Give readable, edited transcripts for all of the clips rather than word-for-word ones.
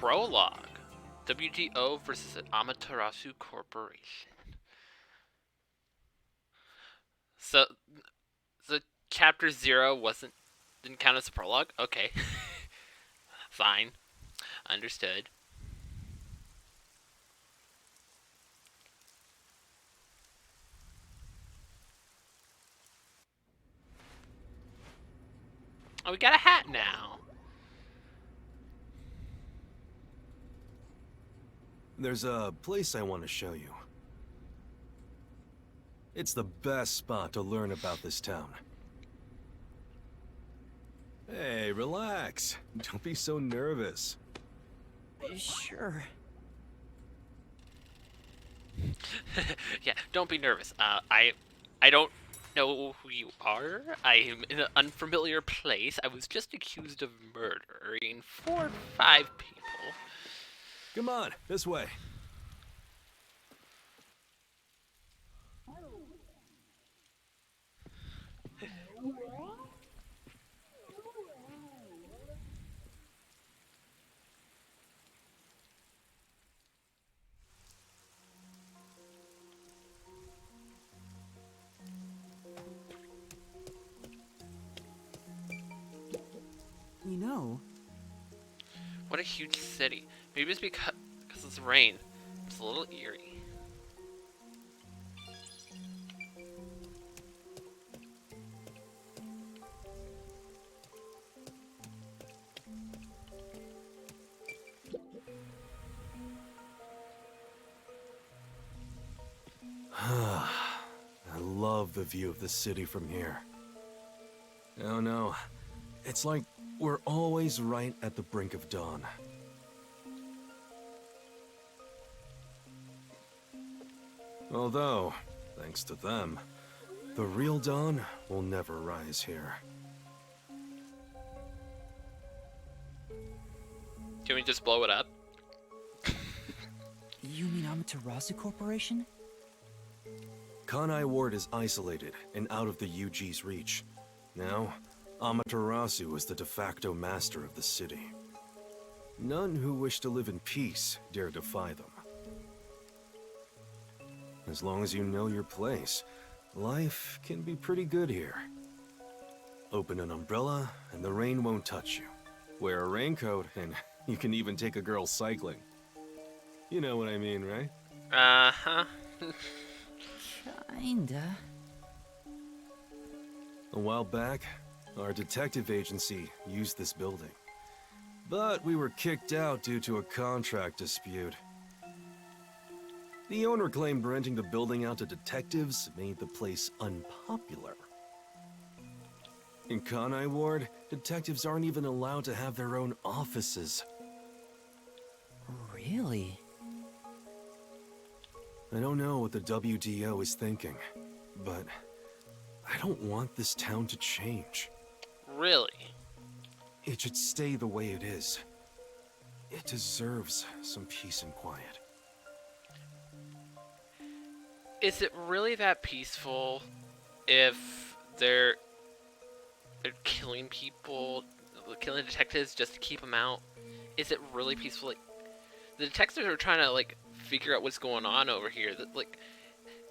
Prologue. WTO versus Amaterasu Corporation. So, chapter 0 didn't count as a prologue? Okay. Fine. Understood. Oh, we got a hat now. There's a place I want to show you. It's the best spot to learn about this town. Hey, relax. Don't be so nervous. Sure. Yeah, don't be nervous. I don't know who you are. I am in an unfamiliar place. I was just accused of murdering 4 or 5 people. Come on, this way. You know, What a huge city. Maybe it's because it's rain. It's a little eerie. I love the view of the city from here. Oh no, it's like we're always right at the brink of dawn. Although, thanks to them, the real dawn will never rise here. Can we just blow it up? you mean Amaterasu Corporation? Kanai Ward is isolated and out of the UG's reach. Now, Amaterasu is the de facto master of the city. None who wish to live in peace dare defy them. As long as you know your place, life can be pretty good here. Open an umbrella and the rain won't touch you. Wear a raincoat and you can even take a girl cycling. You know what I mean, right? Uh-huh. Kinda. A while back, our detective agency used this building. But we were kicked out due to a contract dispute. The owner claimed renting the building out to detectives made the place unpopular. In Kanai Ward, detectives aren't even allowed to have their own offices. Really? I don't know what the WDO is thinking, but I don't want this town to change. Really? It should stay the way it is. It deserves some peace and quiet. Is it really that peaceful if they're killing people, killing detectives just to keep them out? Is it really peaceful? Like, the detectives are trying to like figure out what's going on over here. That like,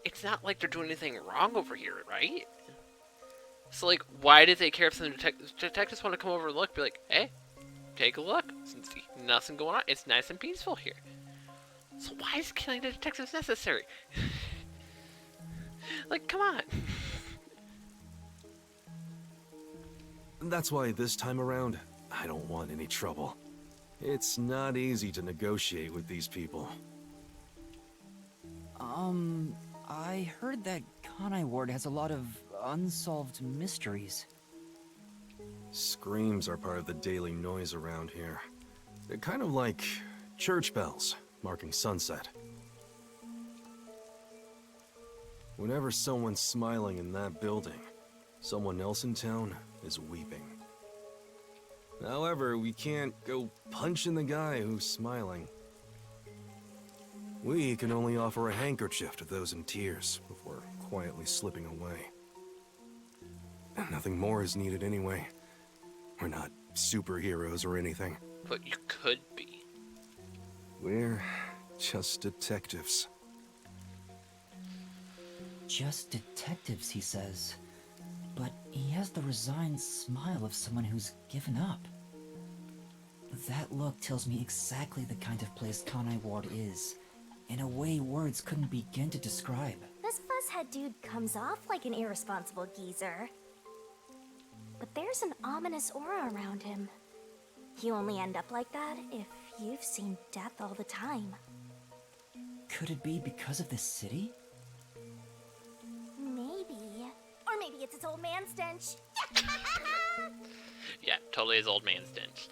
it's not like they're doing anything wrong over here, right? So like, why did they care if some detectives want to come over and look? Be like, hey, take a look. Since nothing going on, it's nice and peaceful here. So why is killing the detectives necessary? Like, come on. That's why this time around, I don't want any trouble. It's not easy to negotiate with these people. I heard that Kanai Ward has a lot of unsolved mysteries. Screams are part of the daily noise around here. They're kind of like church bells, marking sunset. Whenever someone's smiling in that building, someone else in town is weeping. However, we can't go punching the guy who's smiling. We can only offer a handkerchief to those in tears before quietly slipping away. And nothing more is needed anyway. We're not superheroes or anything. But you could be. We're just detectives. Just detectives, he says. But he has the resigned smile of someone who's given up. That look tells me exactly the kind of place Kanai Ward is, in a way words couldn't begin to describe. This fuzzhead dude comes off like an irresponsible geezer. But there's an ominous aura around him. You only end up like that if you've seen death all the time. Could it be because of this city? Maybe. Or maybe it's its old man stench. Yeah, totally his old man stench.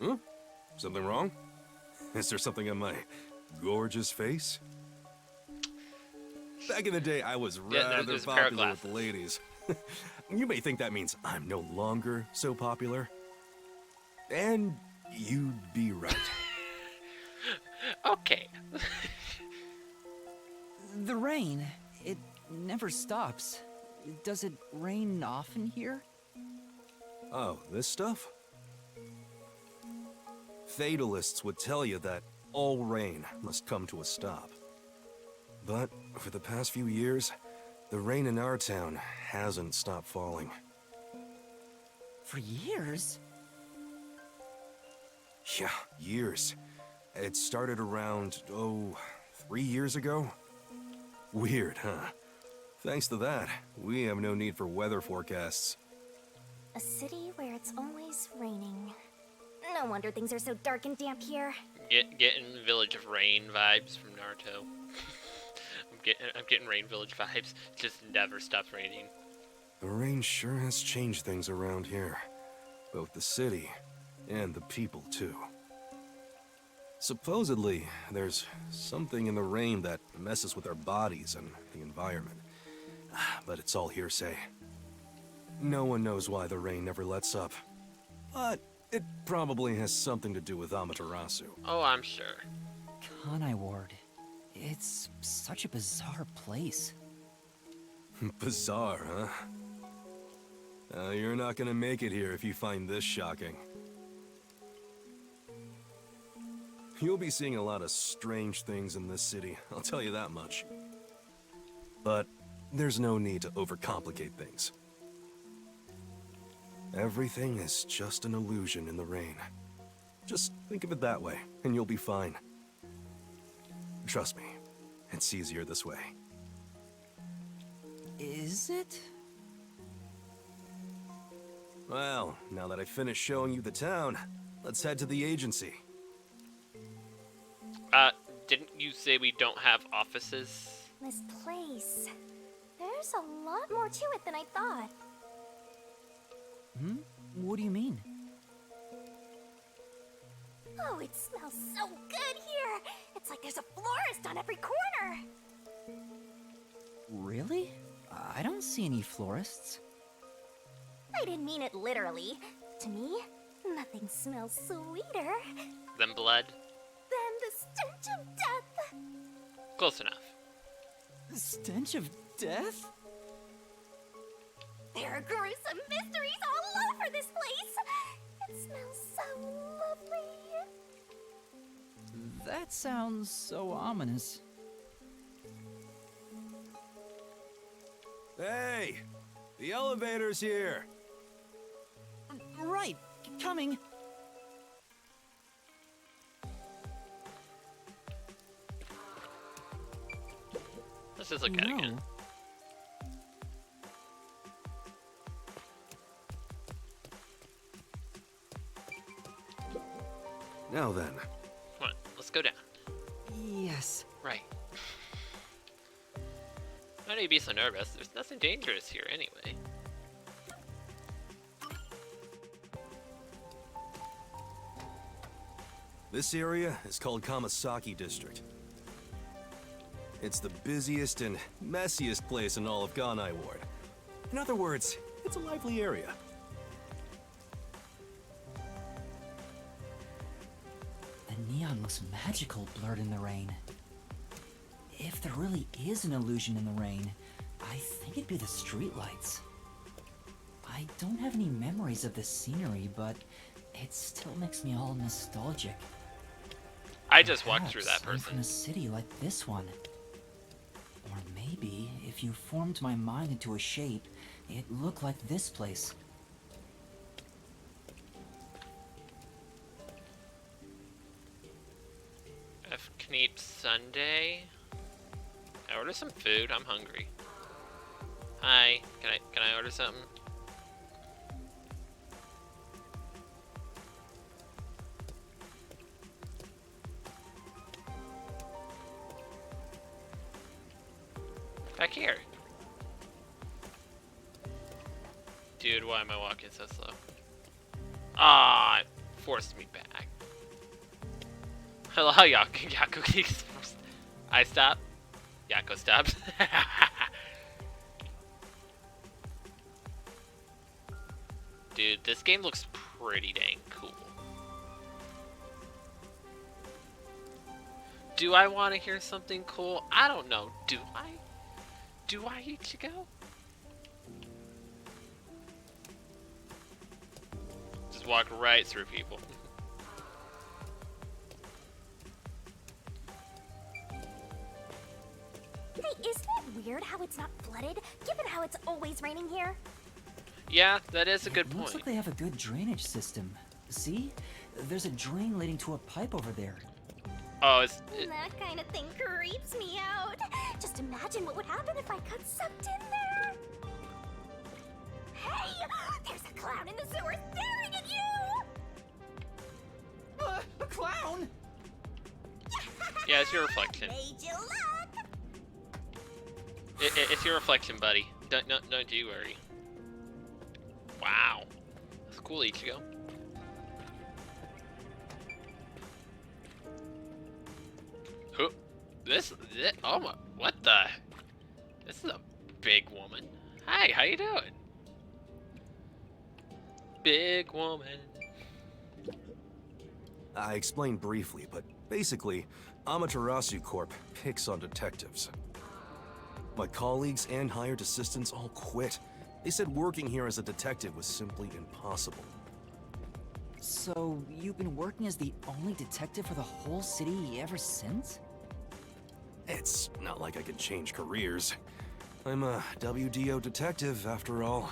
Huh? Something wrong? Is there something on my gorgeous face? Back in the day, I was rather there's a pair of popular with the glasses. ladies. You may think that means I'm no longer so popular. And you'd be right. Okay. The rain, it never stops. Does it rain often here? Oh, this stuff? Fatalists would tell you that all rain must come to a stop. But for the past few years, the rain in our town hasn't stopped falling. For years? Yeah, years. It started around, 3 years ago? Weird, huh? Thanks to that, we have no need for weather forecasts. A city where it's always raining. No wonder things are so dark and damp here. Getting Village of Rain vibes from Naruto. I'm getting Rain Village vibes. It just never stops raining. The rain sure has changed things around here. Both the city and the people, too. Supposedly, there's something in the rain that messes with our bodies and the environment. But it's all hearsay. No one knows why the rain never lets up. But it probably has something to do with Amaterasu. Oh, I'm sure. Kanai Ward. It's such a bizarre place. Bizarre, huh? You're not gonna make it here if you find this shocking. You'll be seeing a lot of strange things in this city, I'll tell you that much. But there's no need to overcomplicate things. Everything is just an illusion in the rain. Just think of it that way, and you'll be fine. Trust me, it's easier this way. Is it? Well, now that I've finished showing you the town, let's head to the agency. Didn't you say we don't have offices? This place. There's a lot more to it than I thought. What do you mean? Oh, it smells so good here. It's like there's a florist on every corner. Really? I don't see any florists. I didn't mean it literally. To me, nothing smells sweeter Them blood? than the stench of death. Close enough. Stench of death? There are gruesome mysteries all over this place. It smells so lovely. That sounds so ominous. Hey! The elevator's here! Right, coming. Let's just look at it again. Now then, Come on, let's go down. Yes. Right. Why do you be so nervous? There's nothing dangerous here anyway. this area is called Kamasaki District. It's the busiest and messiest place in all of Ganai Ward. In other words, it's a lively area. The neon looks magical blurred in the rain. If there really is an illusion in the rain, I think it'd be the streetlights. I don't have any memories of this scenery, but it still makes me all nostalgic. I just walked through that Perhaps I'm from person. a city like this one. Or maybe, if you formed my mind into a shape, it looked like this place. F Kneep Sunday. Can I order some food? I'm hungry. Hi, can I order something? Back here. Dude, why am I walking so slow? Ah, it forced me back. Hello, Yako. I stopped. Yako stopped. Dude, this game looks pretty dang cool. Do I want to hear something cool? I don't know. Do I? Do I, Ichigo? Just walk right through people. Hey, isn't it weird how it's not flooded, given how it's always raining here? Yeah, that is a good It looks point. like they have a good drainage system. See? There's a drain leading to a pipe over there. Oh, That kind of thing creeps me out. Just imagine what would happen if I got sucked in there. Hey! There's a clown in the sewer staring at you! A clown? yeah, it's your reflection. Made you look! It's your reflection, buddy. Don't you worry. Wow, that's cool, Ichigo. Who? This? Oh my! What the? This is a big woman. Hi, how you doing? Big woman. I explained briefly, but basically, Amaterasu Corp picks on detectives. My colleagues and hired assistants all quit. They said working here as a detective was simply impossible. So, you've been working as the only detective for the whole city ever since? It's not like I can change careers. I'm a WDO detective, after all.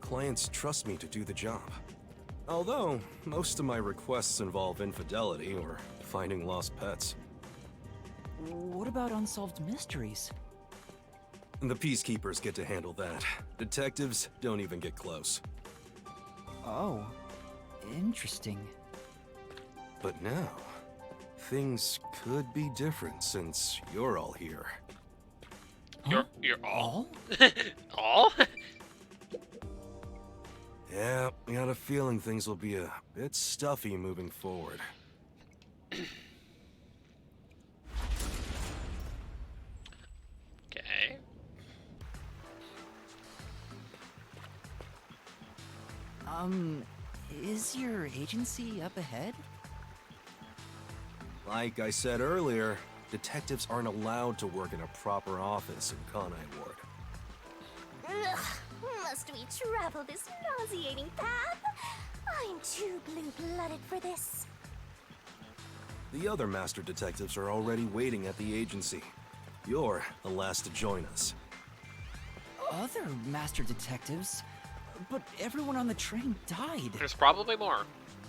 Clients trust me to do the job. Although, most of my requests involve infidelity or finding lost pets. What about unsolved mysteries? The peacekeepers get to handle that. Detectives don't even get close. Oh, interesting. But now, things could be different since you're all here. You're all? All? All? Yeah, I got a feeling things will be a bit stuffy moving forward. Okay. Is your agency up ahead? Like I said earlier, detectives aren't allowed to work in a proper office in Kanai Ward. Ugh, must we travel this nauseating path? I'm too blue-blooded for this. The other master detectives are already waiting at the agency. You're the last to join us. Other master detectives? But everyone on the train died. There's probably more.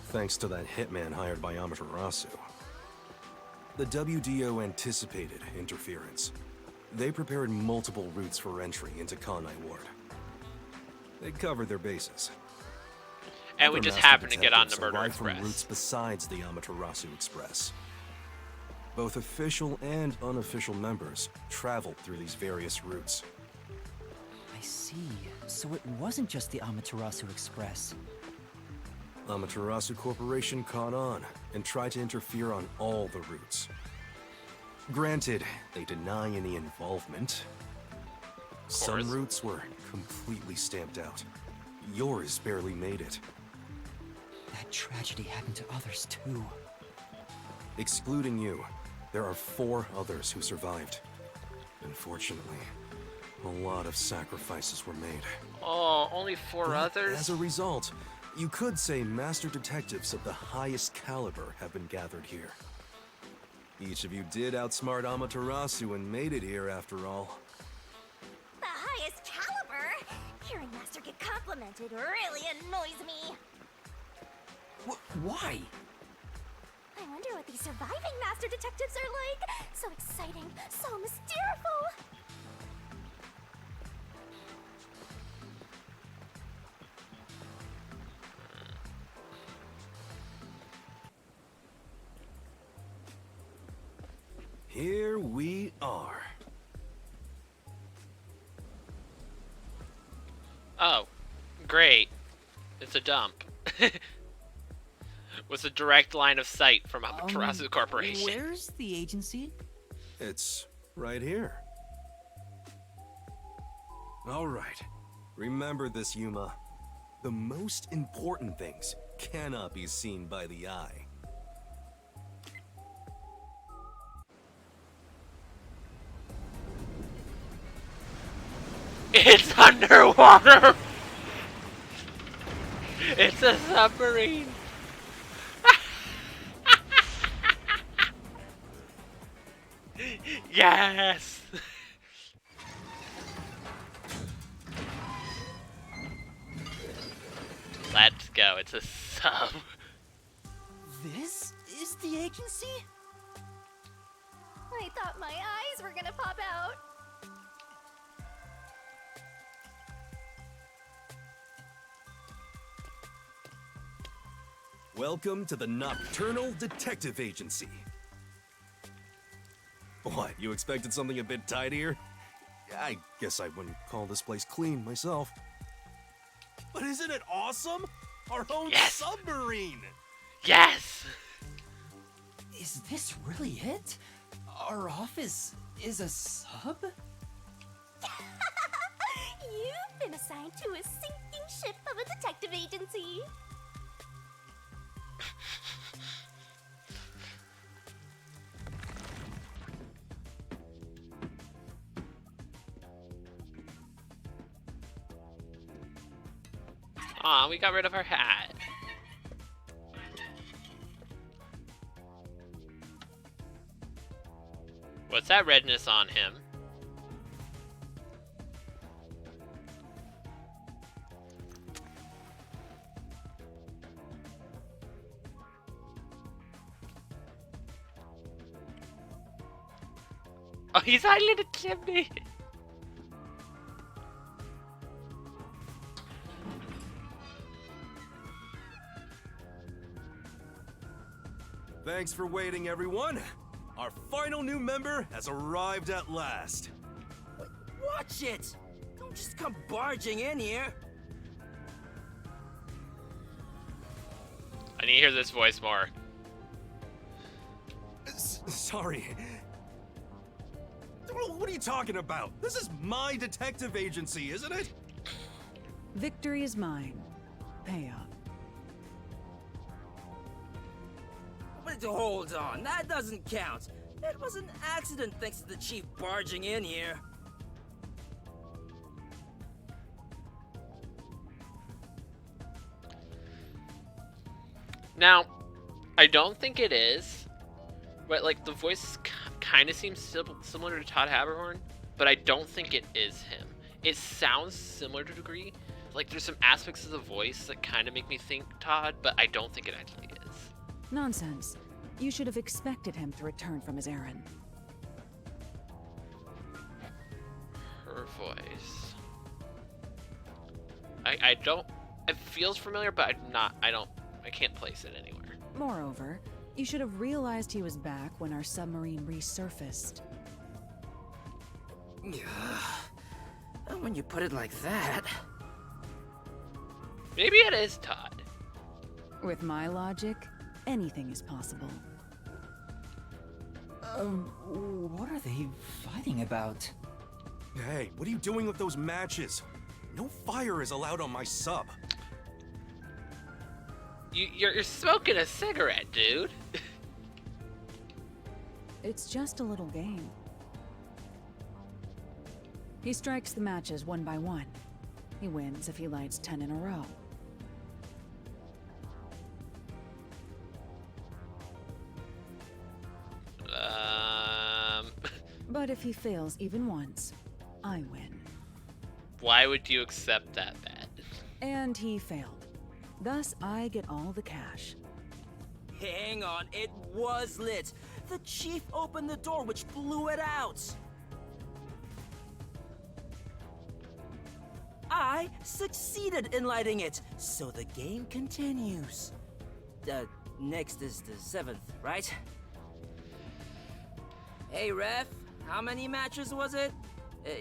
Thanks to that hitman hired by Amaterasu. The WDO anticipated interference. They prepared multiple routes for entry into Kanai Ward. They covered their bases. And we Other just master happened to get on the detectives Murder arrived from Express. routes besides the Amaterasu Express. Both official and unofficial members traveled through these various routes. I see. So it wasn't just the Amaterasu Express. Amaterasu Corporation caught on and tried to interfere on all the routes. Granted, they deny any involvement. Some routes were completely stamped out. Yours barely made it. That tragedy happened to others too. Excluding you, there are 4 others who survived. Unfortunately, a lot of sacrifices were made. Oh, only 4 But others? as a result, You could say master detectives of the highest caliber have been gathered here. Each of you did outsmart Amaterasu and made it here after all. The highest caliber? Hearing Master get complimented really annoys me. Why? I wonder what these surviving Master Detectives are like. So exciting, so mysterious. Here we are. Oh, great. It's a dump. Was a direct line of sight from Amaterasu Corporation. Where's the agency? It's right here. All right. Remember this, Yuma. The most important things cannot be seen by the eye. It's underwater! It's a submarine! Yes! Let's go, it's a sub. This is the agency? I thought my eyes were gonna pop out. Welcome to the Nocturnal Detective Agency. What, you expected something a bit tidier? I guess I wouldn't call this place clean myself. But isn't it awesome? Our own Yes! submarine! Yes! Is this really it? Our office is a sub? You've been assigned to a sinking ship of a detective agency. Aw, we got rid of our hat. What's that redness on him? Oh, he's hiding in a chimney! Thanks for waiting, everyone. Our final new member has arrived at last. Watch it! Don't just come barging in here. I need to hear this voice more. Sorry. What are you talking about? This is my detective agency, isn't it? Victory is mine. Pay up. But hold on, that doesn't count. It was an accident thanks to the chief barging in here. Now, I don't think it is, but like the voice kind of seems similar to Todd Haberhorn, but I don't think it is him. It sounds similar to a degree. Like there's some aspects of the voice that kind of make me think Todd, but I don't think it actually is. Nonsense. You should have expected him to return from his errand. Her voice. I don't. It feels familiar, but I can't place it anywhere. Moreover, you should have realized he was back when our submarine resurfaced. When you put it like that. Maybe it is Todd. With my logic, anything is possible. What are they fighting about? Hey, what are you doing with those matches? No fire is allowed on my sub. You're smoking a cigarette, dude. It's just a little game. He strikes the matches one by one. He wins if he lights 10 in a row. But if he fails even once, I win. Why would you accept that bet? And he failed. Thus, I get all the cash. Hang on, it was lit. The chief opened the door, which blew it out. I succeeded in lighting it, so the game continues. Next is the 7th, right? Hey, ref, how many matches was it?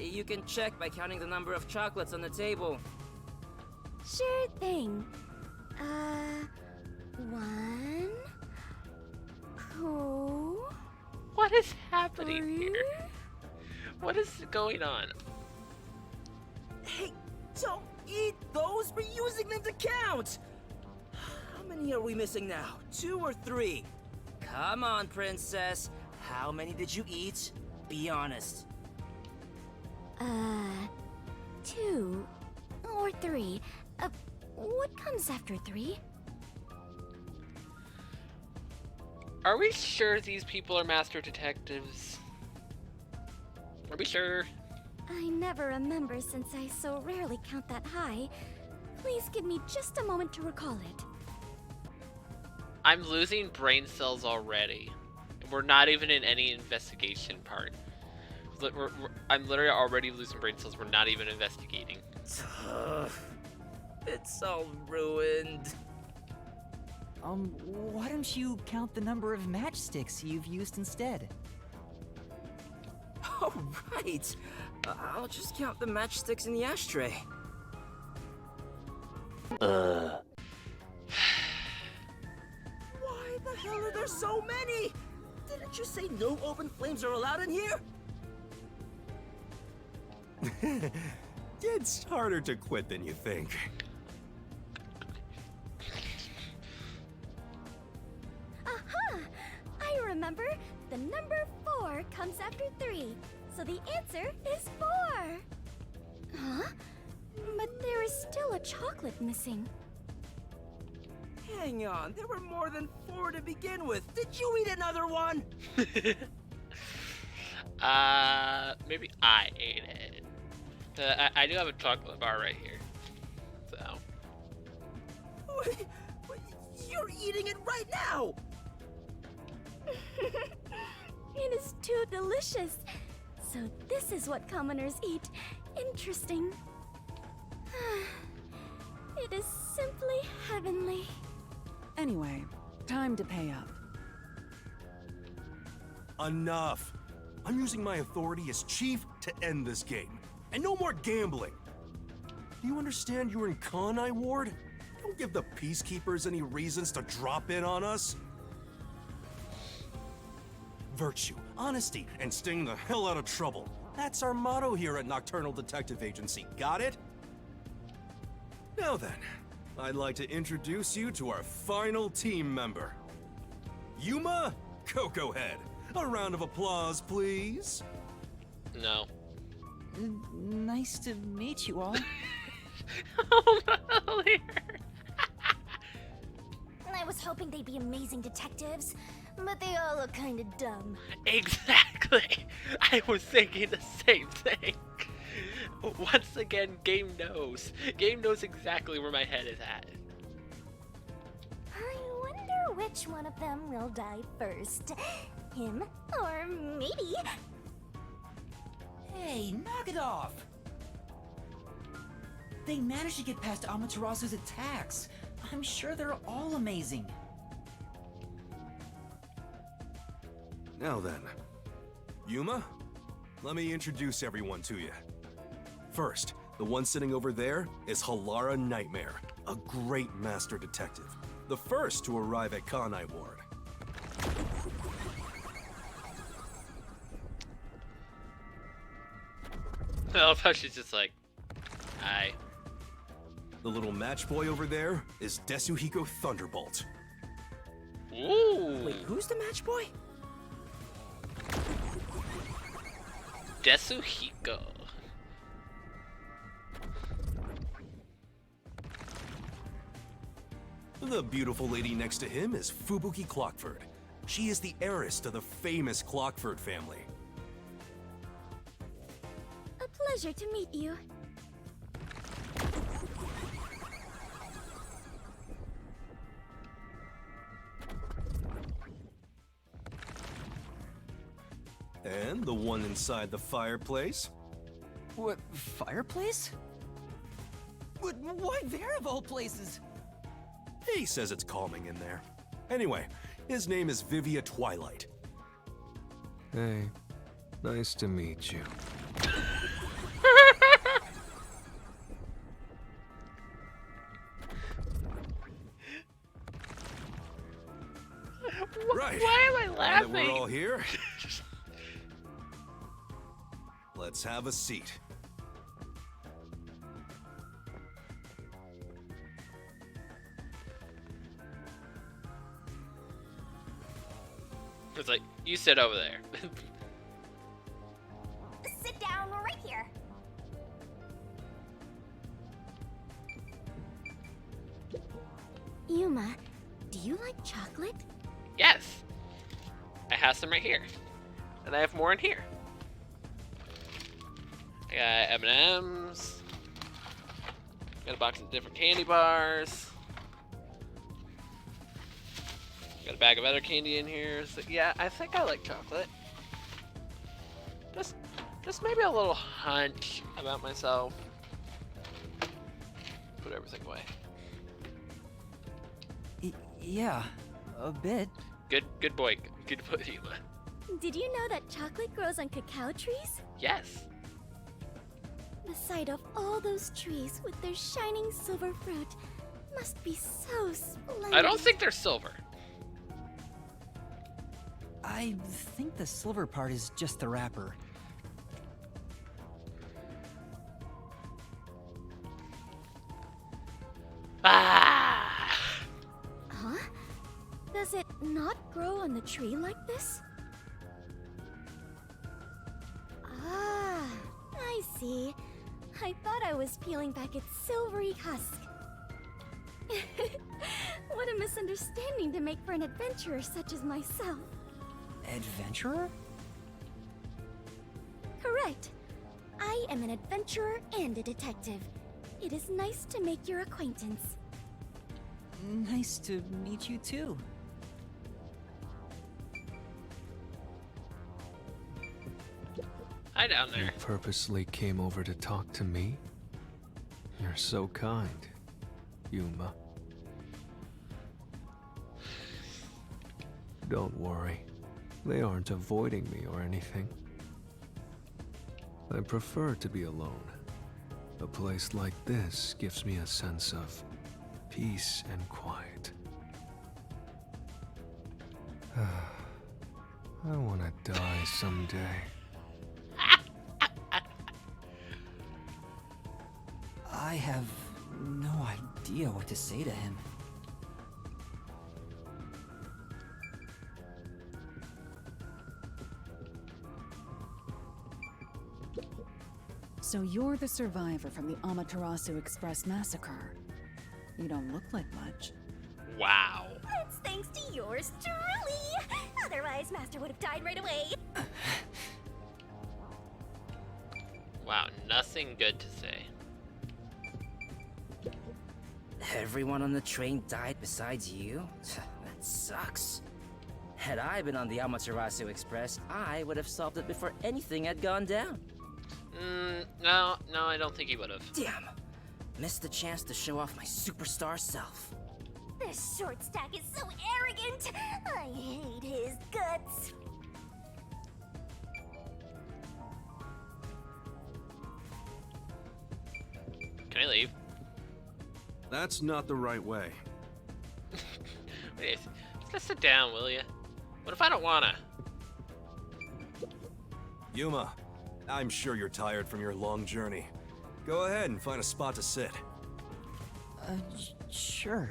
You can check by counting the number of chocolates on the table. Sure thing. 1, 2, What is happening 3. here? What is going on? Hey, don't eat those! We're using them to count! How many are we missing now? 2 or 3? Come on, princess. How many did you eat? Be honest. 2 or 3. What comes after 3? Are we sure these people are master detectives? Are we sure? I never remember since I so rarely count that high. Please give me just a moment to recall it. I'm losing brain cells already. We're not even in any investigation part. I'm literally already losing brain cells. We're not even investigating. It's all ruined. Why don't you count the number of matchsticks you've used instead? Oh, right. I'll just count the matchsticks in the ashtray. Why the hell are there so many? Didn't you say no open flames are allowed in here? It's harder to quit than you think. Aha! I remember. The number 4 comes after 3. So the answer is 4. Huh? But there is still a chocolate missing. Hang on, there were more than 4 to begin with. Did you eat another one? Maybe I ate it. I do have a chocolate bar right here. So. Wait, you're eating it right now! It is too delicious. So this is what commoners eat. Interesting. It is simply heavenly. Anyway, time to pay up. Enough! I'm using my authority as chief to end this game. And no more gambling! Do you understand you're in Kanai Ward? Don't give the Peacekeepers any reasons to drop in on us. Virtue, honesty, and staying the hell out of trouble. That's our motto here at Nocturnal Detective Agency, got it? Now then, I'd like to introduce you to our final team member. Yuma Cocoa Head. A round of applause, please. No. Nice to meet you all. Oh, here. I was hoping they'd be amazing detectives, but they all look kinda dumb. Exactly. I was thinking the same thing. Once again, game knows. Game knows exactly where my head is at. I wonder which one of them will die first. Him or maybe... Hey, knock it off! They managed to get past Amaterasu's attacks. I'm sure they're all amazing. Now then, Yuma, let me introduce everyone to you. First, the one sitting over there is Halara Nightmare, a great master detective. The first to arrive at Kanai Ward. I love how she's just like, hi. The little match boy over there is Desuhiko Thunderbolt. Ooh. Wait, who's the match boy? Desuhiko. The beautiful lady next to him is Fubuki Clockford. She is the heiress to the famous Clockford family. Pleasure to meet you. And the one inside the fireplace? What, fireplace? Why there of all places? He says it's calming in there. Anyway, his name is Vivia Twilight. Hey, nice to meet you. Right. Why am I Now that laughing? we're all here, let's have a seat. It's like, you sit over there. Sit down right here. Yuma, do you like chocolate? Yes. I have some right here. And I have more in here. I got M&M's. Got a box of different candy bars. Got a bag of other candy in here. So yeah, I think I like chocolate. Just maybe a little hunch about myself. Put everything away. Yeah, a bit. Good boy. Good boy, Yuma. Did you know that chocolate grows on cacao trees? Yes. The sight of all those trees with their shining silver fruit must be so splendid. I don't think they're silver. I think the silver part is just the wrapper. Ah! Huh? Does it not grow on the tree like this? Ah, I see. I thought I was peeling back its silvery husk. What a misunderstanding to make for an adventurer such as myself. Adventurer? Correct. I am an adventurer and a detective. It is nice to make your acquaintance. Nice to meet you too. Hi down You there. purposely came over to talk to me? You're so kind, Yuma. Don't worry. They aren't avoiding me or anything. I prefer to be alone. A place like this gives me a sense of peace and quiet. I want to die someday. I have no idea what to say to him. So you're the survivor from the Amaterasu Express massacre. You don't look like much. Wow. It's thanks to yours truly. Otherwise, Master would have died right away. Wow, nothing good to say. Everyone on the train died besides you? That sucks. Had I been on the Amaterasu Express, I would have solved it before anything had gone down. No, I don't think he would have. Damn! Missed the chance to show off my superstar self. This short stack is so arrogant. I hate his guts. Can I leave? That's not the right way. Wait, just sit down, will you? What if I don't wanna? Yuma, I'm sure you're tired from your long journey. Go ahead and find a spot to sit. Sure.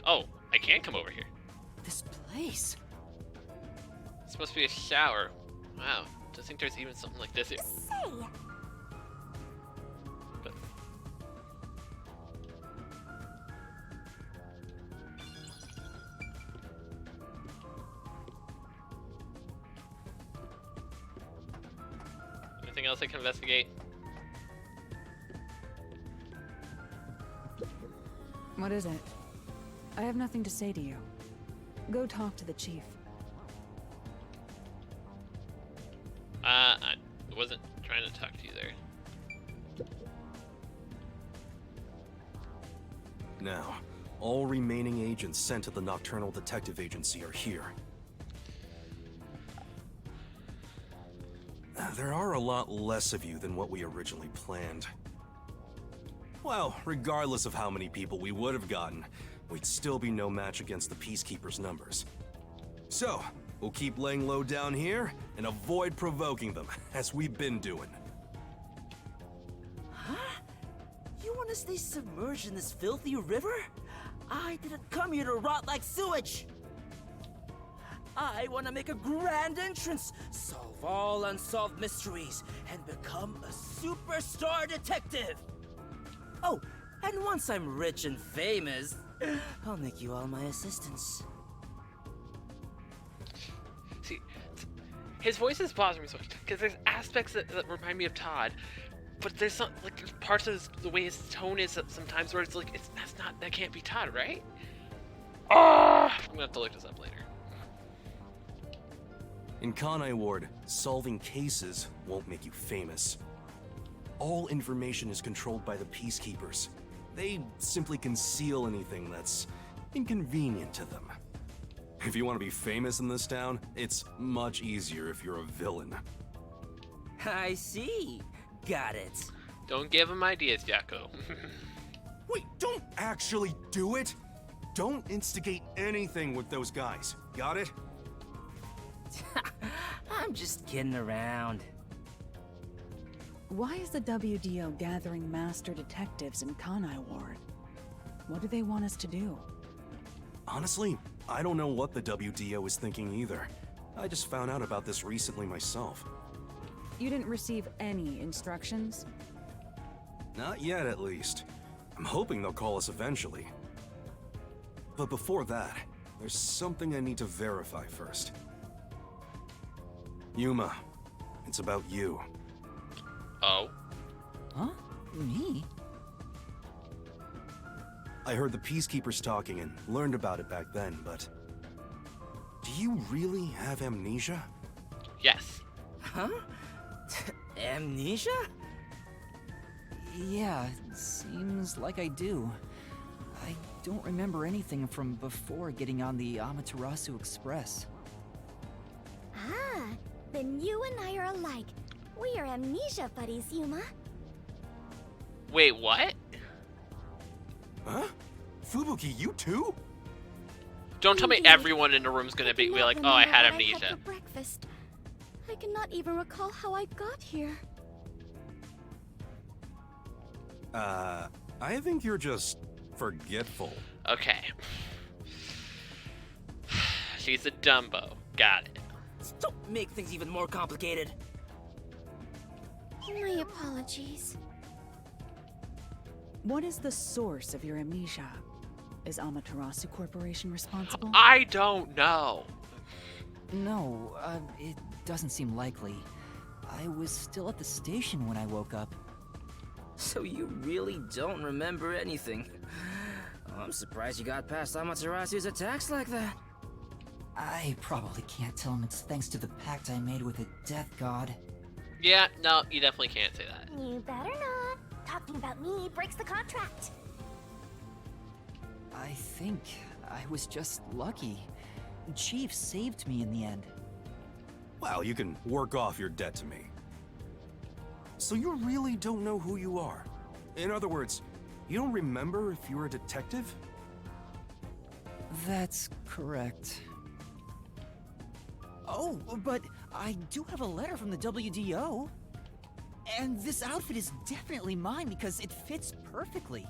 Oh, I can come over here. This place. It's supposed to be a shower. Wow, do you think there's even something like this here? Say, But nothing else I can investigate? What is it? I have nothing to say to you. Go talk to the chief. I wasn't trying to talk to you there. Now, all remaining agents sent to the Nocturnal Detective Agency are here. There are a lot less of you than what we originally planned. Well, regardless of how many people we would have gotten, we'd still be no match against the Peacekeepers' numbers. So, we'll keep laying low down here and avoid provoking them, as we've been doing. Huh? You want to stay submerged in this filthy river? I didn't come here to rot like sewage! I want to make a grand entrance, solve all unsolved mysteries, and become a superstar detective! Oh, and once I'm rich and famous, I'll make you all my assistants. See, his voice is bothering me so much because there's aspects that remind me of Todd, but there's some like parts of the way his tone is sometimes where it's like that can't be Todd, right? I'm gonna have to look this up later. In Kanai Ward, solving cases won't make you famous. All information is controlled by the Peacekeepers. They simply conceal anything that's inconvenient to them. If you want to be famous in this town, it's much easier if you're a villain. I see. Got it. Don't give him ideas, Yakko. Wait, don't actually do it! Don't instigate anything with those guys. Got it? I'm just kidding around. Why is the WDO gathering master detectives in Kanai Ward? What do they want us to do? Honestly, I don't know what the WDO is thinking either. I just found out about this recently myself. You didn't receive any instructions? Not yet, at least. I'm hoping they'll call us eventually. But before that, there's something I need to verify first. Yuma, it's about you. Oh. Huh? Me? I heard the Peacekeepers talking and learned about it back then, but... Do you really have amnesia? Yes. Huh? Amnesia? Yeah, seems like I do. I don't remember anything from before getting on the Amaterasu Express. Ah, then you and I are alike. We are amnesia buddies, Yuma. Wait, what? Huh? Fubuki, you too? Don't tell me Indeed. everyone in the room's gonna be like, oh, I had I amnesia. had for breakfast. I cannot even recall how I got here. I think you're just forgetful. Okay. She's a Dumbo. Got it. Don't make things even more complicated. My apologies. What is the source of your amnesia? Is Amaterasu Corporation responsible? I don't know. No, it doesn't seem likely. I was still at the station when I woke up. So you really don't remember anything. I'm surprised you got past Amaterasu's attacks like that. I probably can't tell him it's thanks to the pact I made with the Death God. Yeah, no, you definitely can't say that. You better not. Talking about me breaks the contract. I think I was just lucky. Chief saved me in the end. Well, you can work off your debt to me. So you really don't know who you are? In other words, you don't remember if you were a detective? That's correct. Oh, but I do have a letter from the WDO. And this outfit is definitely mine because it fits perfectly.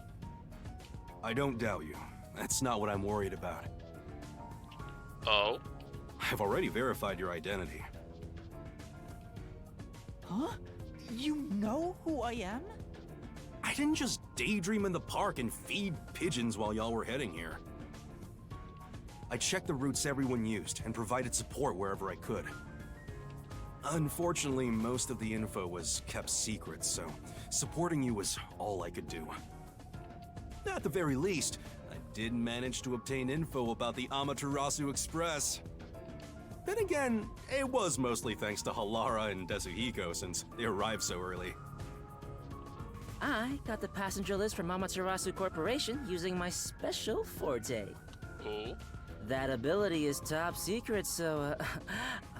I don't doubt you. That's not what I'm worried about. Oh. I've already verified your identity. Huh? You know who I am? I didn't just daydream in the park and feed pigeons while y'all were heading here. I checked the routes everyone used and provided support wherever I could. Unfortunately, most of the info was kept secret, so supporting you was all I could do. At the very least, I did manage to obtain info about the Amaterasu Express. Then again, it was mostly thanks to Halara and Desuhiko since they arrived so early. I got the passenger list from Amaterasu Corporation using my special forte. Oh. That ability is top secret, so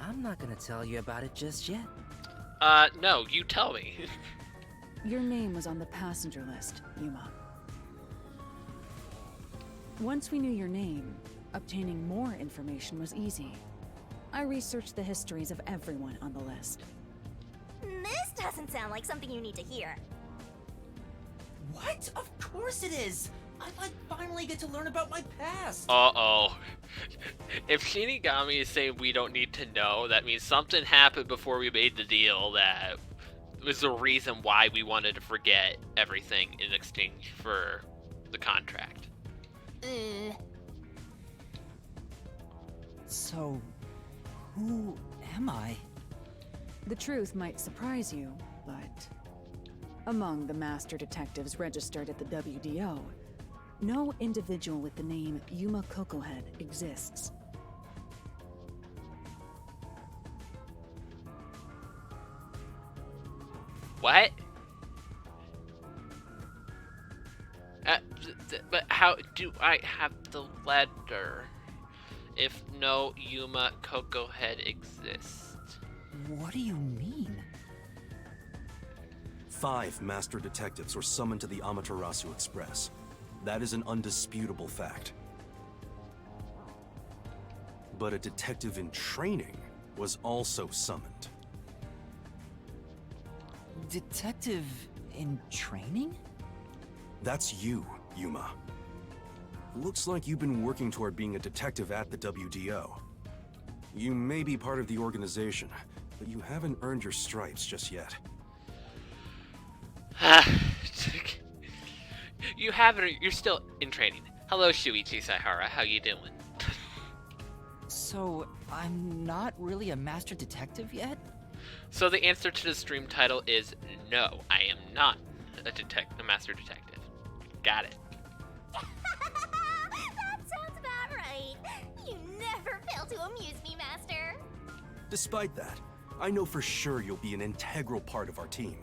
I'm not gonna tell you about it just yet. No, you tell me. Your name was on the passenger list, Yuma. Once we knew your name, obtaining more information was easy. I researched the histories of everyone on the list. This doesn't sound like something you need to hear. What? Of course it is! I might finally get to learn about my past! Uh-oh. If Shinigami is saying we don't need to know, that means something happened before we made the deal that was the reason why we wanted to forget everything in exchange for the contract. So, who am I? The truth might surprise you, but among the master detectives registered at the WDO, no individual with the name Yuma Kokohead exists. What? But how do I have the letter if no Yuma Kokohead exists? What do you mean? 5 master detectives were summoned to the Amaterasu Express. That is an undisputable fact. But a detective in training was also summoned. Detective in training? That's you, Yuma. Looks like you've been working toward being a detective at the WDO. You may be part of the organization, but you haven't earned your stripes just yet. You haven't. You're still in training. Hello, Shuichi Saihara. How you doing? So, I'm not really a master detective yet? So the answer to the stream title is no. I am not a master detective. Got it. That sounds about right. You never fail to amuse me, Master. Despite that, I know for sure you'll be an integral part of our team.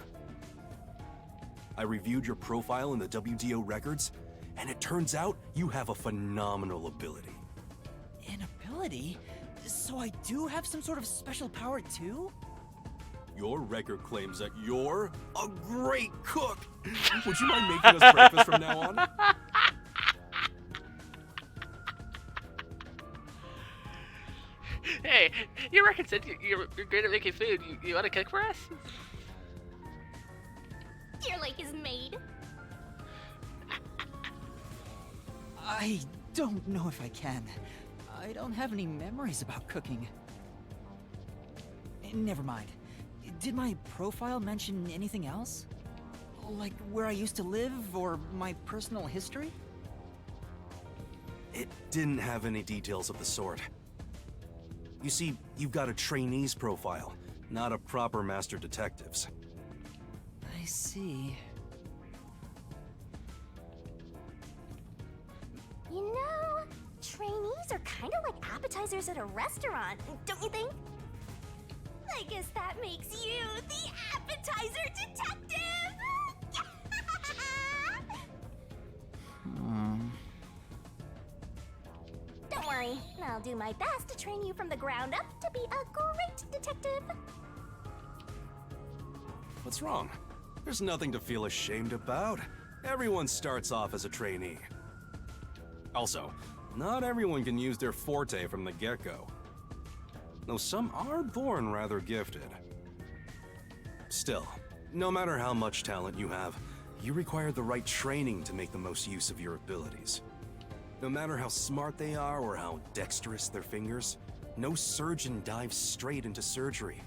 I reviewed your profile in the WDO records, and it turns out you have a phenomenal ability. An ability? So I do have some sort of special power too? Your record claims that you're a great cook. Would you mind making us breakfast from now on? Hey, your record said you're great at making food. You want to cook for us? Your lake is made. I don't know if I can. I don't have any memories about cooking. Never mind. Did my profile mention anything else? Like where I used to live or my personal history? It didn't have any details of the sort. You see, you've got a trainee's profile, not a proper master detective's. I see. You know, trainees are kind of like appetizers at a restaurant, don't you think? I guess that makes you the appetizer detective! Don't worry, I'll do my best to train you from the ground up to be a great detective. What's wrong? There's nothing to feel ashamed about. Everyone starts off as a trainee. Also, not everyone can use their forte from the get-go. Though some are born rather gifted. Still, no matter how much talent you have, you require the right training to make the most use of your abilities. No matter how smart they are or how dexterous their fingers, no surgeon dives straight into surgery.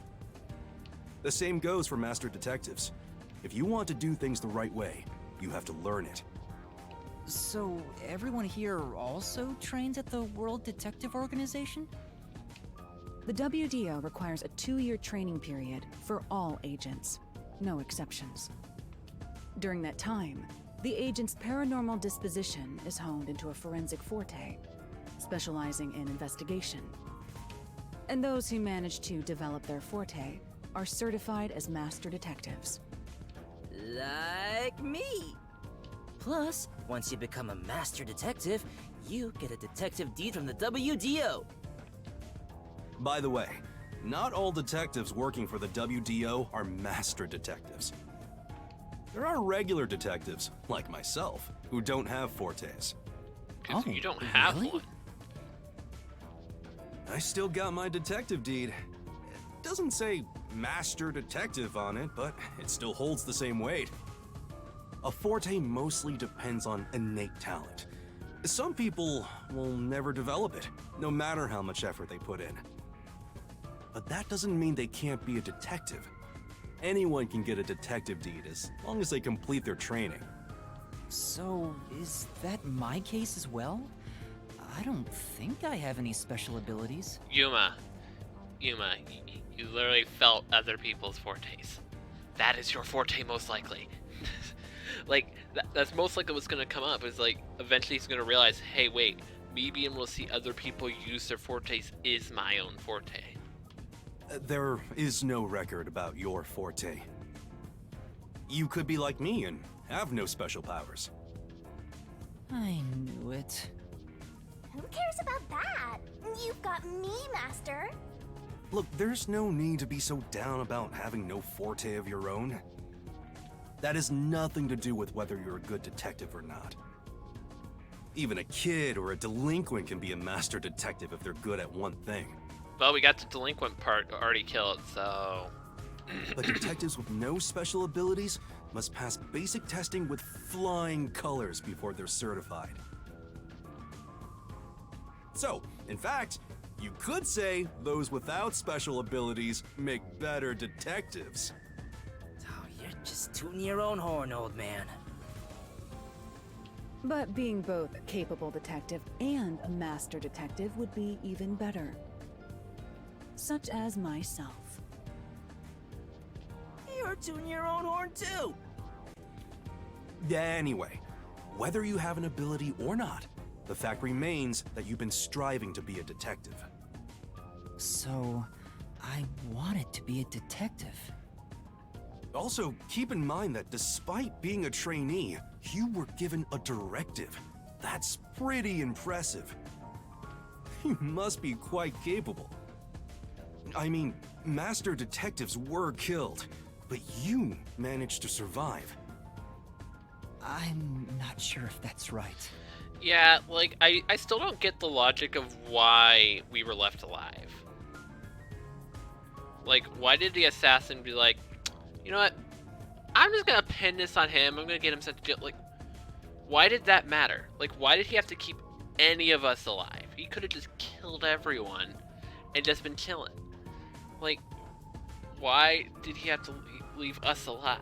The same goes for master detectives. If you want to do things the right way, you have to learn it. So everyone here also trains at the World Detective Organization? The WDO requires a 2-year training period for all agents, no exceptions. During that time, the agent's paranormal disposition is honed into a forensic forte, specializing in investigation. And those who manage to develop their forte are certified as master detectives. Like me. Plus, once you become a master detective, you get a detective deed from the WDO. By the way, not all detectives working for the WDO are master detectives. There are regular detectives, like myself, who don't have fortes. Because Oh, you don't have really? one. I still got my detective deed. It doesn't say master detective on it, but it still holds the same weight. A forte mostly depends on innate talent. Some people will never develop it, no matter how much effort they put in. But that doesn't mean they can't be a detective. Anyone can get a detective deed as long as they complete their training. So, is that my case as well? I don't think I have any special abilities. Yuma, you literally felt other people's fortes. That is your forte, most likely. Like, that's most likely what's going to come up, is like, eventually he's going to realize, hey, wait, me being able to see other people use their fortes is my own forte. There is no record about your forte. You could be like me and have no special powers. I knew it. Who cares about that? You've got me, Master. Look, there's no need to be so down about having no forte of your own. That has nothing to do with whether you're a good detective or not. Even a kid or a delinquent can be a master detective if they're good at one thing. Well, we got the delinquent part already killed, so... But detectives with no special abilities must pass basic testing with flying colors before they're certified. So, in fact, you could say those without special abilities make better detectives. Oh, you're just tooting your own horn, old man. But being both a capable detective and a master detective would be even better. Such as myself. You're tooting your own horn too. Anyway, whether you have an ability or not, the fact remains that you've been striving to be a detective. So, I wanted to be a detective. Also, keep in mind that despite being a trainee, you were given a directive. That's pretty impressive. You must be quite capable. I mean, master detectives were killed, but you managed to survive. I'm not sure if that's right. Yeah, like, I still don't get the logic of why we were left alive. Like, why did the assassin be like, you know what, I'm just gonna pin this on him, I'm gonna get him sent to jail. Like, why did that matter? Like, why did he have to keep any of us alive? He could have just killed everyone and just been chilling. Like, why did he have to leave us alive?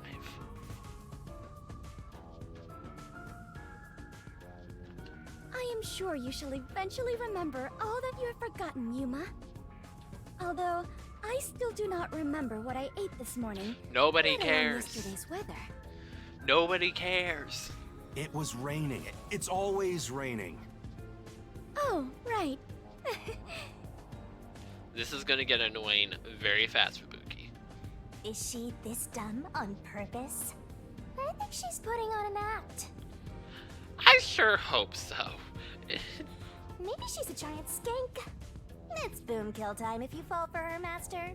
I am sure you shall eventually remember all that you have forgotten, Yuma. Although, I still do not remember what I ate this morning. Nobody let alone cares. yesterday's weather. Nobody cares. It was raining. It's always raining. Oh, right. This is gonna get annoying very fast for Buki. Is she this dumb on purpose? I think she's putting on an act. I sure hope so. Maybe she's a giant skank. It's boom kill time if you fall for her, Master.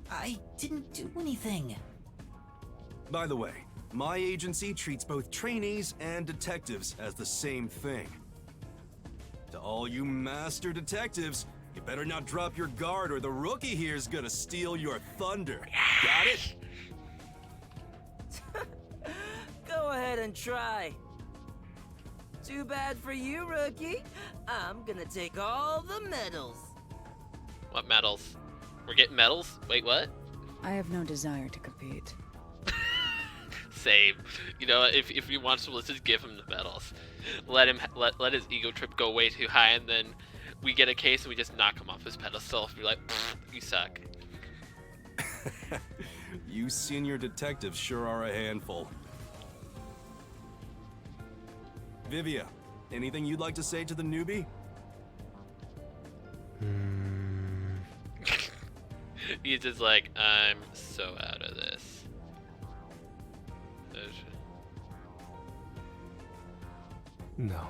I didn't do anything. By the way, my agency treats both trainees and detectives as the same thing. To all you master detectives, you better not drop your guard or the rookie here's gonna steal your thunder. Got it? Go ahead and try. Too bad for you, rookie. I'm gonna take all the medals. What medals? We're getting medals? Wait, what? I have no desire to compete. Same. You know, if he wants to, let's just give him the medals. Let his ego trip go way too high, and then we get a case and we just knock him off his pedestal and be like, you suck. You senior detectives sure are a handful. Vivia, anything you'd like to say to the newbie? He's just like, I'm so out of this. No,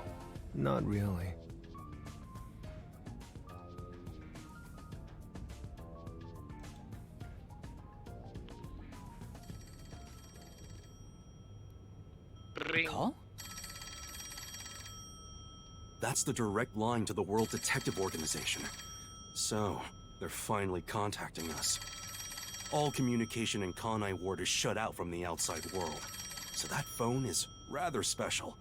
not really. Ring. Call? That's the direct line to the World Detective Organization. So, they're finally contacting us. All communication in Kanai Ward is shut out from the outside world. So that phone is rather special.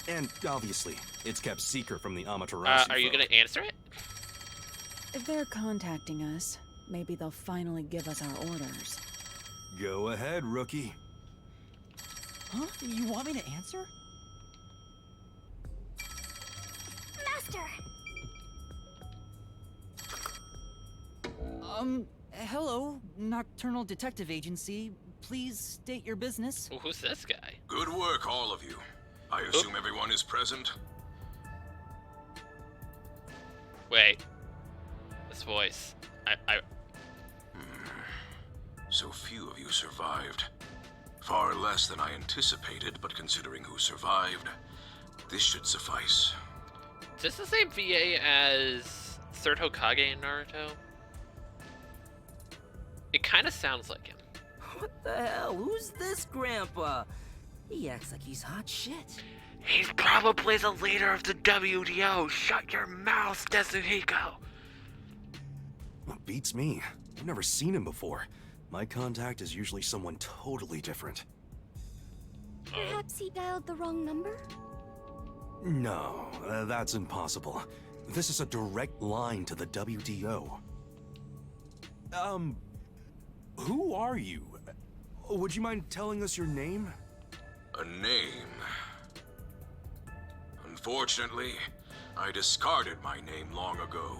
And obviously, it's kept secret from the Amaterasu Are you folk. gonna answer it? If they're contacting us, maybe they'll finally give us our orders. Go ahead, rookie. Huh? You want me to answer? Master! Hello, Nocturnal Detective Agency. Please state your business. Well, who's this guy? Good work, all of you. I assume everyone is present? Wait. This voice. So few of you survived. Far less than I anticipated, but considering who survived, this should suffice. Is this the same VA as Third Hokage in Naruto? It kind of sounds like him. What the hell? Who's this grandpa? He acts like he's hot shit. He's probably the leader of the WDO. Shut your mouth, Tetsuhiko. Well, beats me. I've never seen him before. My contact is usually someone totally different. Perhaps he dialed the wrong number? No, that's impossible. This is a direct line to the WDO. Who are you? Would you mind telling us your name? A name. Unfortunately, I discarded my name long ago.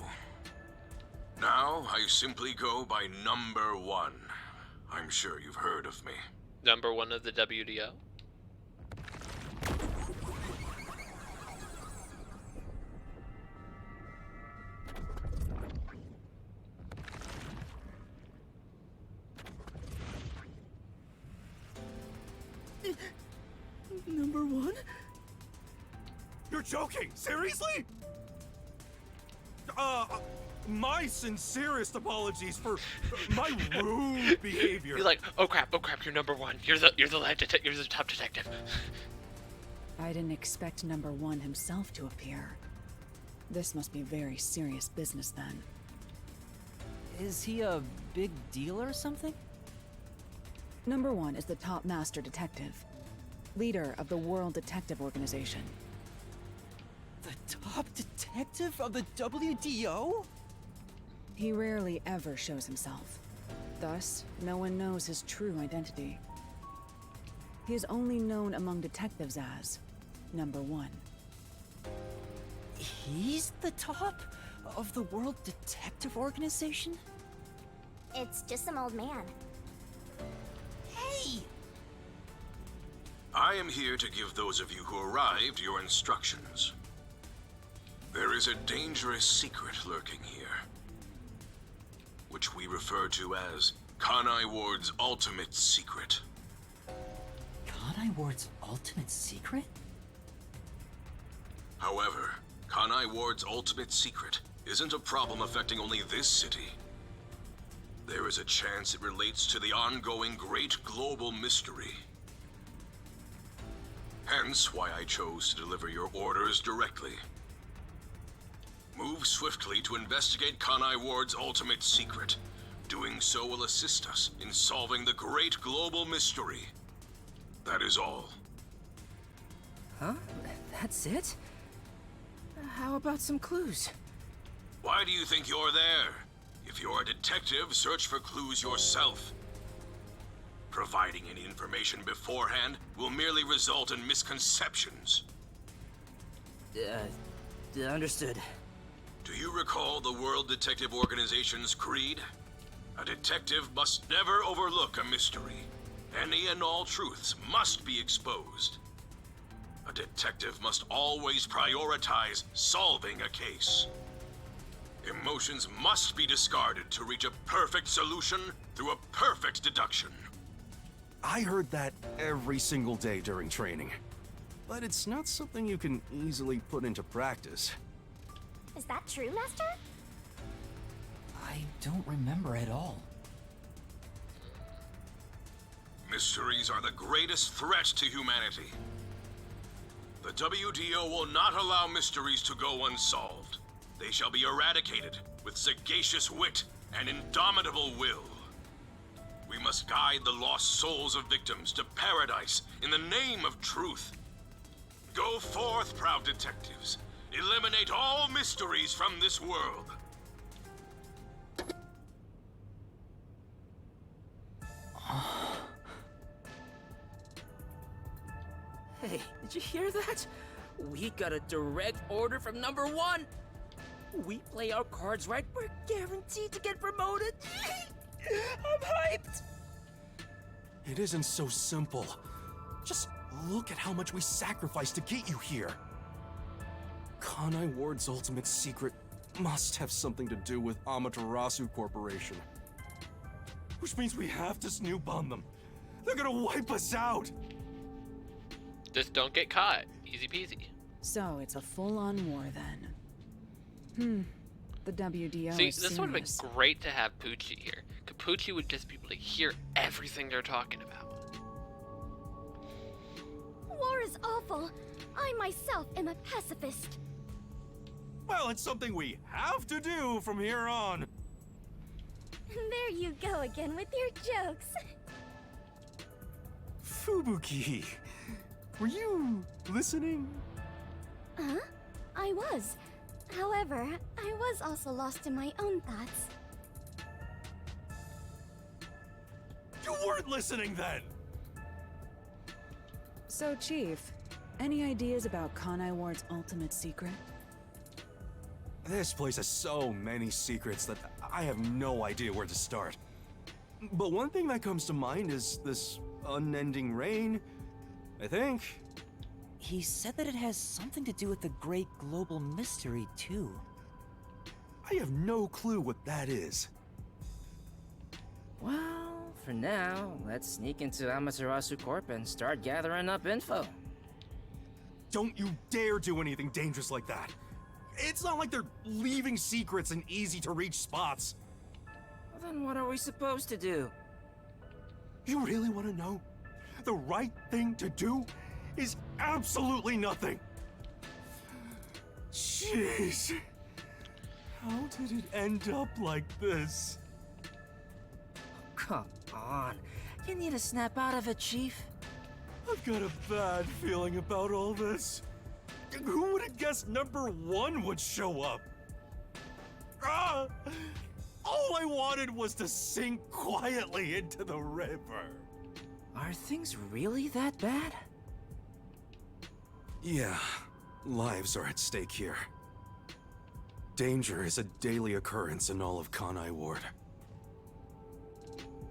Now, I simply go by Number 1. I'm sure you've heard of me. Number 1 of the WDO. Number 1? You're joking? Seriously? My sincerest apologies for my rude behavior. He's like, oh crap, you're number 1. You're the top detective. I didn't expect number 1 himself to appear. This must be very serious business then. Is he a big deal or something? Number 1 is the top master detective, leader of the World Detective Organization. The top detective of the WDO? He rarely ever shows himself. Thus, no one knows his true identity. He is only known among detectives as Number 1. He's the top of the World Detective Organization? It's just some old man. Hey! I am here to give those of you who arrived your instructions. There is a dangerous secret lurking here, which we refer to as Kanai Ward's ultimate secret. Kanai Ward's ultimate secret? However, Kanai Ward's ultimate secret isn't a problem affecting only this city. There is a chance it relates to the ongoing great global mystery. Hence why I chose to deliver your orders directly. Move swiftly to investigate Kanai Ward's ultimate secret. Doing so will assist us in solving the great global mystery. That is all. Huh? That's it? How about some clues? Why do you think you're there? If you're a detective, search for clues yourself. Providing any information beforehand will merely result in misconceptions. Understood. Do you recall the World Detective Organization's creed? A detective must never overlook a mystery. Any and all truths must be exposed. A detective must always prioritize solving a case. Emotions must be discarded to reach a perfect solution through a perfect deduction. I heard that every single day during training. But it's not something you can easily put into practice. Is that true, Master? I don't remember at all. Mysteries are the greatest threat to humanity. The WDO will not allow mysteries to go unsolved. They shall be eradicated with sagacious wit and indomitable will. We must guide the lost souls of victims to paradise in the name of truth. Go forth, proud detectives. Eliminate all mysteries from this world. Hey, did you hear that? We got a direct order from number 1. We play our cards right, we're guaranteed to get promoted. I'm hyped. It isn't so simple. Just look at how much we sacrificed to get you here. Kanai Ward's ultimate secret must have something to do with Amaterasu Corporation. Which means we have to snoop on them. They're gonna wipe us out! Just don't get caught. Easy peasy. So it's a full-on war then. The WDO See, is this would have been serious. great to have Poochie here. 'Cause Poochie would just be able to hear everything they're talking about. War is awful. I myself am a pacifist. Well, it's something we have to do from here on. There you go again with your jokes. Fubuki, were you listening? Huh? I was. However, I was also lost in my own thoughts. You weren't listening then! So, Chief, any ideas about Kanai Ward's ultimate secret? This place has so many secrets that I have no idea where to start. But one thing that comes to mind is this unending rain, I think. He said that it has something to do with the great global mystery, too. I have no clue what that is. Well, for now, let's sneak into Amaterasu Corp and start gathering up info. Don't you dare do anything dangerous like that. It's not like they're leaving secrets in easy-to-reach spots. Well, then what are we supposed to do? You really want to know? The right thing to do is absolutely nothing. Jeez. How did it end up like this? Come on. You need to snap out of it, Chief. I've got a bad feeling about all this. Who would have guessed number 1 would show up? Ah! All I wanted was to sink quietly into the river. Are things really that bad? Yeah, lives are at stake here. Danger is a daily occurrence in all of Kanai Ward.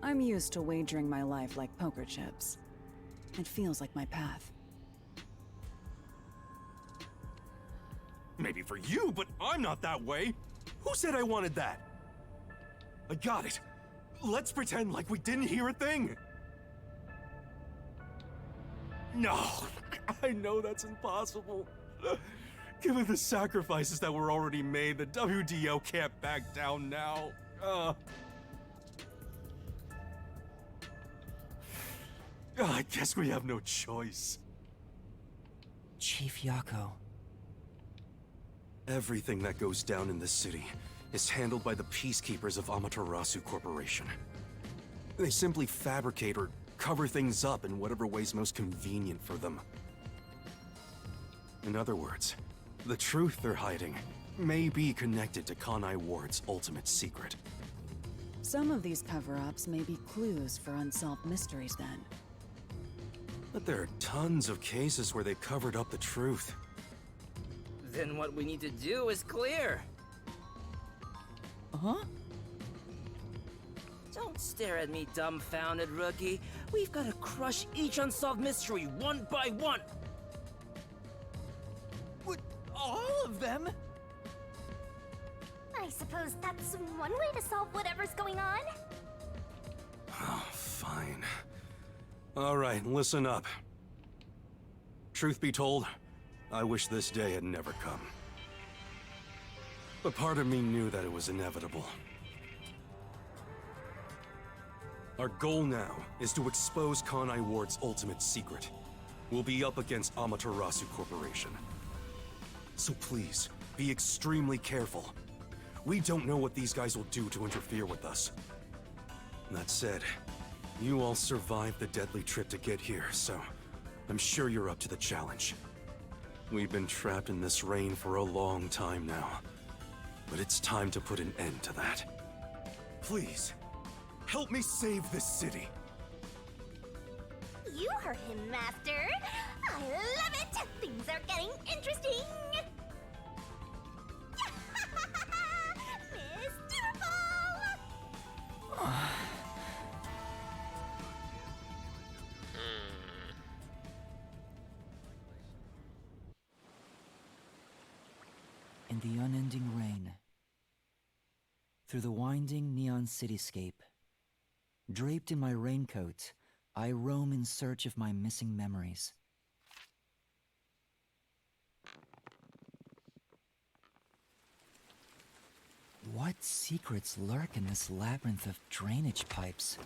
I'm used to wagering my life like poker chips. It feels like my path. Maybe for you, but I'm not that way. Who said I wanted that? I got it. Let's pretend like we didn't hear a thing. No, I know that's impossible. Given the sacrifices that were already made, the WDO can't back down now. I guess we have no choice. Chief Yako. Everything that goes down in this city is handled by the peacekeepers of Amaterasu Corporation. They simply fabricate or cover things up in whatever way's most convenient for them. In other words, the truth they're hiding may be connected to Kanai Ward's ultimate secret. Some of these cover-ups may be clues for unsolved mysteries then. But there are tons of cases where they covered up the truth. Then what we need to do is clear. Huh? Don't stare at me, dumbfounded rookie. We've got to crush each unsolved mystery one by one. What, all of them? I suppose that's one way to solve whatever's going on. Oh, fine. Alright, listen up. Truth be told, I wish this day had never come. But part of me knew that it was inevitable. Our goal now is to expose Kanai Ward's ultimate secret. We'll be up against Amaterasu Corporation. So please, be extremely careful. We don't know what these guys will do to interfere with us. That said, you all survived the deadly trip to get here, so I'm sure you're up to the challenge. We've been trapped in this rain for a long time now, but it's time to put an end to that. Please, help me save this city. You heard him, Master. I love it. Things are getting interesting. Mystical. In the unending rain, through the winding neon cityscape, draped in my raincoat, I roam in search of my missing memories. What secrets lurk in this labyrinth of drainage pipes?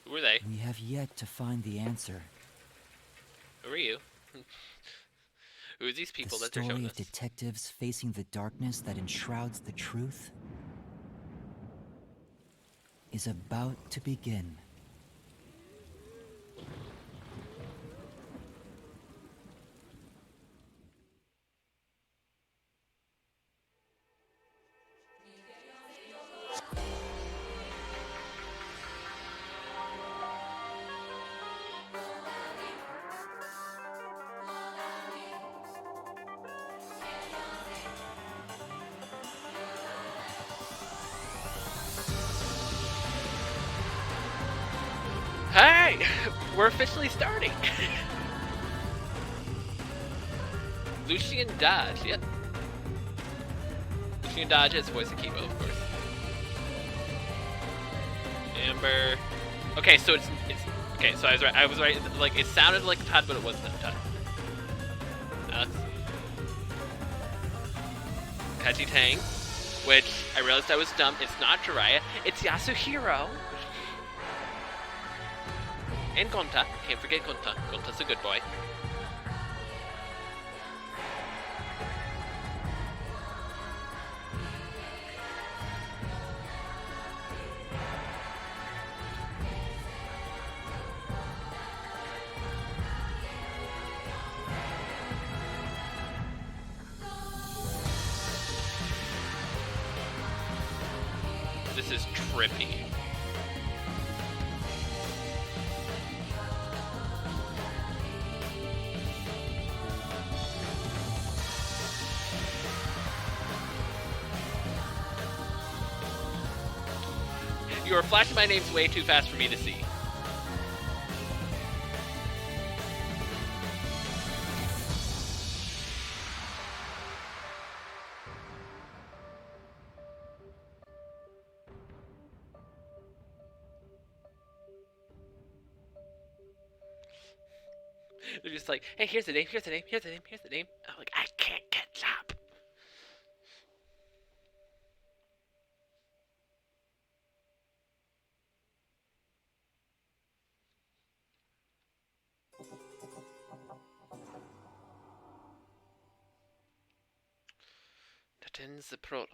Who are they? We have yet to find the answer. Who are you? Who are these people The that they're story showing of us? detectives facing the darkness that enshrouds the truth is about to begin. Hey! We're officially starting! Lucian Dodge, yep. Lucian Dodge has voice of Kibo, of course. Amber. Okay, so it's okay, so I was right, like it sounded like Todd, but it wasn't Todd. Kaji Tang, which I realized I was dumb, it's not Jiraiya, it's Yasuhiro. And Gonta. Can't forget Gonta. Gonta's a good boy. This is trippy. You are flashing my names way too fast for me to see. They're just like, hey, here's the name, here's the name, here's the name, here's the name. I'm like, I can't catch up. That ends the prologue.